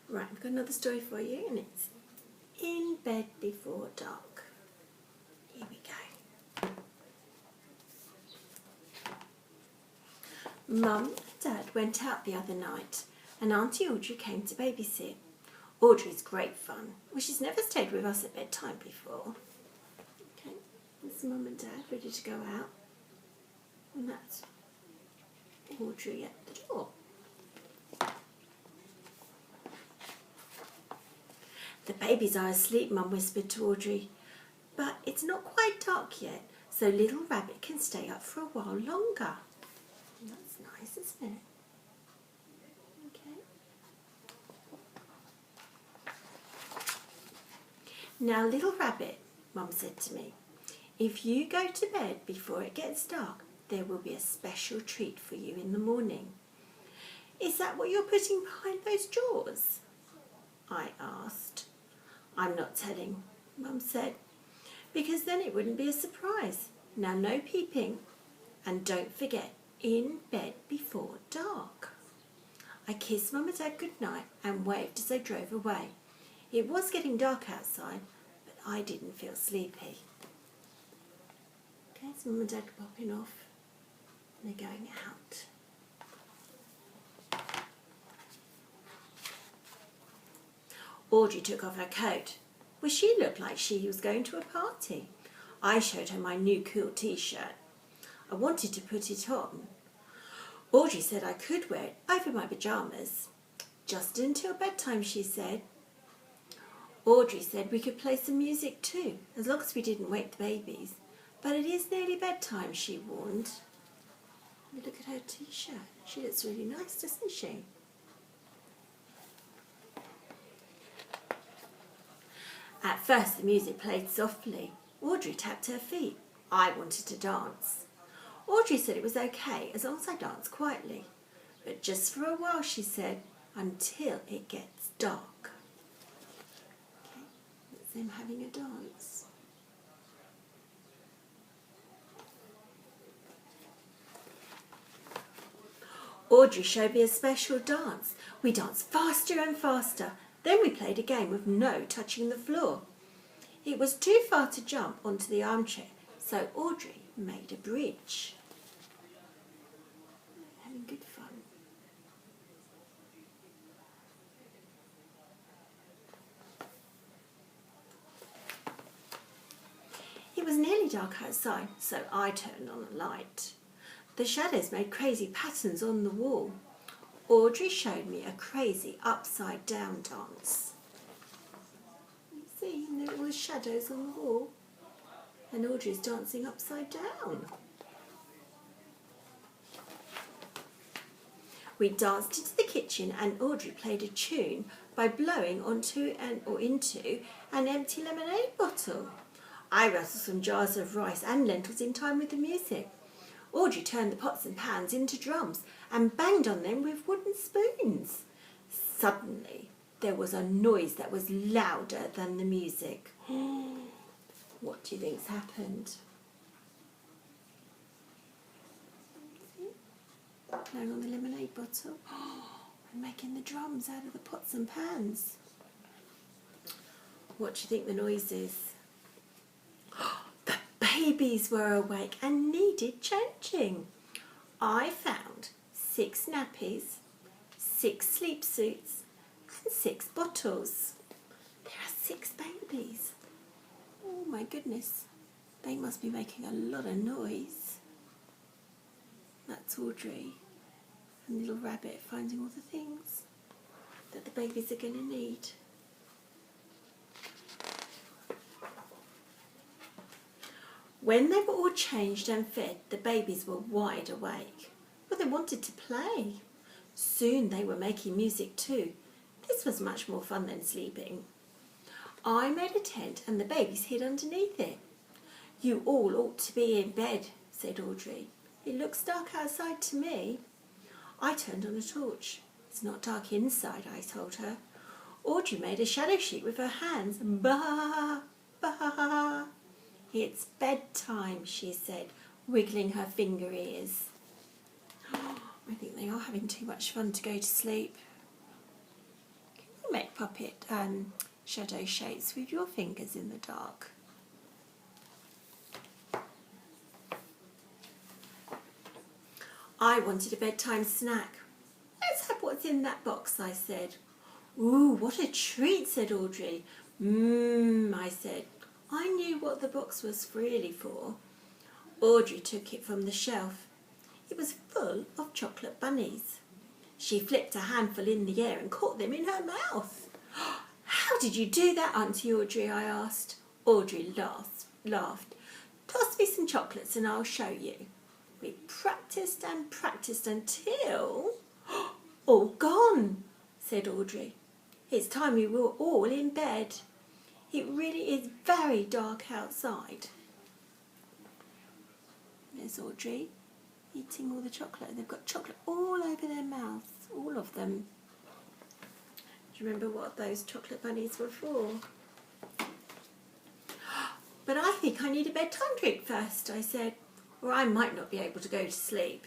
Right, I've got another story for you, and it's In Bed Before Dark. Here we go. Mum and Dad went out the other night, and Auntie Audrey came to babysit. Audrey's great fun. Well, she's never stayed with us at bedtime before. Okay, there's Mum and Dad ready to go out, and that's Audrey at the door. The babies are asleep, Mum whispered to Audrey, but it's not quite dark yet, so Little Rabbit can stay up for a while longer. That's nice, isn't it? Okay. Now, Little Rabbit, Mum said to me, if you go to bed before it gets dark, there will be a special treat for you in the morning. Is that what you're putting behind those jaws? I asked. I'm not telling, Mum said, because then it wouldn't be a surprise. Now, no peeping, and don't forget, in bed before dark. I kissed Mum and Dad goodnight and waved as they drove away. It was getting dark outside, but I didn't feel sleepy. Okay, so Mum and Dad are popping off, and they're going out. Audrey took off her coat. Well, she looked like she was going to a party. I showed her my new cool t-shirt. I wanted to put it on. Audrey said I could wear it over my pyjamas. Just until bedtime, she said. Audrey said we could play some music too, as long as we didn't wake the babies. But it is nearly bedtime, she warned. Look at her t-shirt. She looks really nice, doesn't she? At first the music played softly. Audrey tapped her feet. I wanted to dance. Audrey said it was okay as long as I danced quietly. But just for a while, she said, until it gets dark. Okay, that's them having a dance. Audrey showed me a special dance. We danced faster and faster. Then we played a game with no touching the floor. It was too far to jump onto the armchair, so Audrey made a bridge. Having good fun. It was nearly dark outside, so I turned on a light. The shadows made crazy patterns on the wall. Audrey showed me a crazy upside-down dance. You see, there are all the shadows on the wall, and Audrey's dancing upside down. We danced into the kitchen, and Audrey played a tune by blowing into an empty lemonade bottle. I rattled some jars of rice and lentils in time with the music. Audrey turned the pots and pans into drums and banged on them with wooden spoons. Suddenly, there was a noise that was louder than the music. What do you think's happened? Blowing on the lemonade bottle and making the drums out of the pots and pans. What do you think the noise is? Babies were awake and needed changing. I found 6 nappies, 6 sleep suits, and 6 bottles. There are 6 babies. Oh my goodness, they must be making a lot of noise. That's Audrey and Little Rabbit finding all the things that the babies are going to need. When they were all changed and fed, the babies were wide awake. But they wanted to play. Soon they were making music too. This was much more fun than sleeping. I made a tent and the babies hid underneath it. You all ought to be in bed, said Audrey. It looks dark outside to me. I turned on a torch. It's not dark inside, I told her. Audrey made a shadow sheet with her hands. Bah, bah. It's bedtime, she said, wiggling her finger ears. I think they are having too much fun to go to sleep. Can you make puppet shadow shapes with your fingers in the dark. I wanted a bedtime snack. Let's have what's in that box, I said. Ooh, what a treat, said Audrey. I said. I knew what the box was really for. Audrey took it from the shelf. It was full of chocolate bunnies. She flipped a handful in the air and caught them in her mouth. How did you do that, Auntie Audrey? I asked. Audrey laughed. Toss me some chocolates and I'll show you. We practiced and practiced until... All gone, said Audrey. It's time we were all in bed. It really is very dark outside. There's Audrey eating all the chocolate. They've got chocolate all over their mouths, all of them. Do you remember what those chocolate bunnies were for? But I think I need a bedtime drink first, I said, or I might not be able to go to sleep.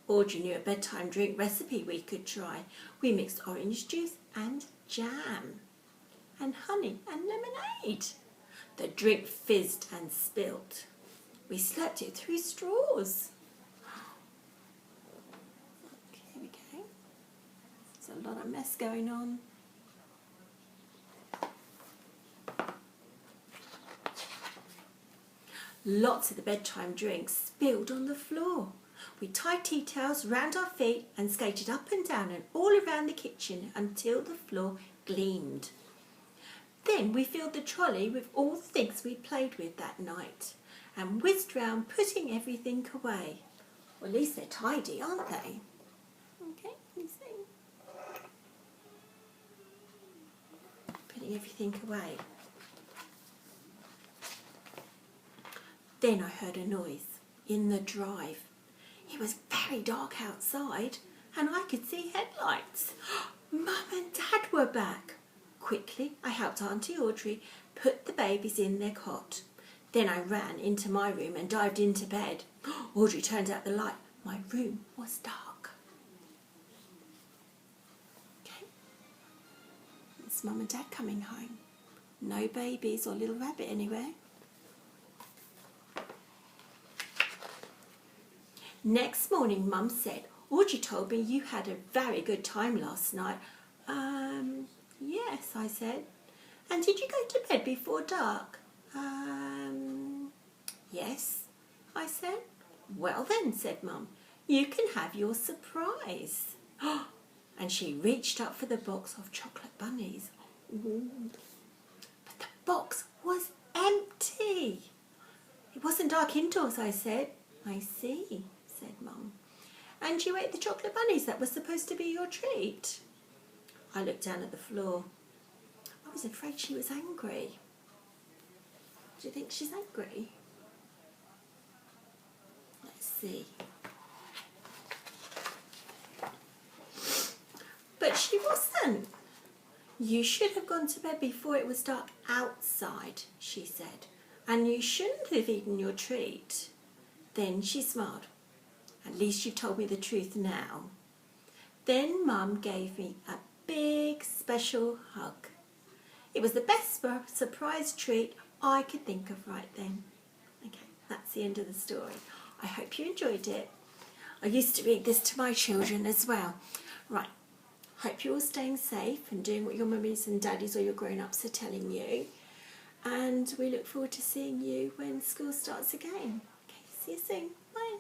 Audrey knew a bedtime drink recipe we could try. We mixed orange juice and jam and honey and lemonade. The drink fizzed and spilt. We slurped it through straws. Okay, here we go. There's a lot of mess going on. Lots of the bedtime drinks spilled on the floor. We tied tea towels round our feet and skated up and down and all around the kitchen until the floor gleamed. Then we filled the trolley with all the things we played with that night and whizzed round putting everything away. Well, at least they're tidy, aren't they? Okay, let me see. Putting everything away. Then I heard a noise in the drive. It was very dark outside and I could see headlights. Mum and Dad were back. Quickly, I helped Auntie Audrey put the babies in their cot. Then I ran into my room and dived into bed. Audrey turned out the light. My room was dark. Okay. It's Mum and Dad coming home. No babies or little rabbit anywhere. Next morning, Mum said, Audrey told me you had a very good time last night. Yes, I said. And did you go to bed before dark? Yes, I said. Well then, said Mum, you can have your surprise. And she reached up for the box of chocolate bunnies. Ooh. But the box was empty. It wasn't dark indoors, I said. I see, said Mum. And you ate the chocolate bunnies that was supposed to be your treat? I looked down at the floor. I was afraid she was angry. Do you think she's angry? Let's see. But she wasn't. You should have gone to bed before it was dark outside, she said. And you shouldn't have eaten your treat. Then she smiled. At least you've told me the truth now. Then Mum gave me a big special hug. It was the best surprise treat I could think of right then. Okay, that's the end of the story. I hope you enjoyed it. I used to read this to my children as well. Right, hope you're all staying safe and doing what your mummies and daddies or your grown-ups are telling you. And we look forward to seeing you when school starts again. Okay, see you soon. Bye.